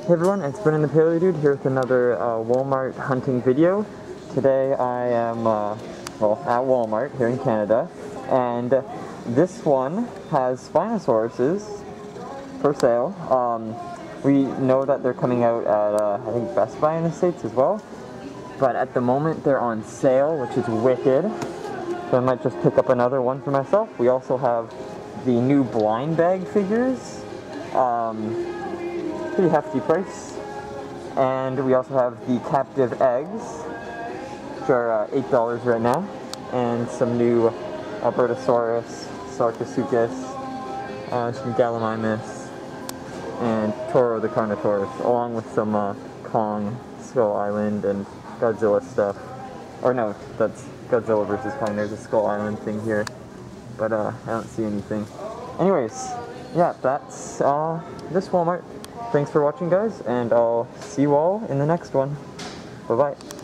Hey everyone, it's Brennan the Paleo Dude here with another Walmart hunting video. Today I am, at Walmart here in Canada, and this one has Spinosauruses for sale. We know that they're coming out at, I think, Best Buy in the States as well, but at the moment they're on sale, which is wicked, so I might just pick up another one for myself. We also have the new blind bag figures. Pretty hefty price. And we also have the captive eggs, which are $8 right now, and some new albertosaurus, sarcosuchus, some gallimimus, and Toro the Carnotaurus, along with some Kong, Skull Island, and Godzilla stuff. Or no, that's Godzilla versus Kong. There's a Skull Island thing here, but I don't see anything. Anyways, yeah, that's this Walmart. Thanks for watching, guys, and I'll see you all in the next one. Bye-bye.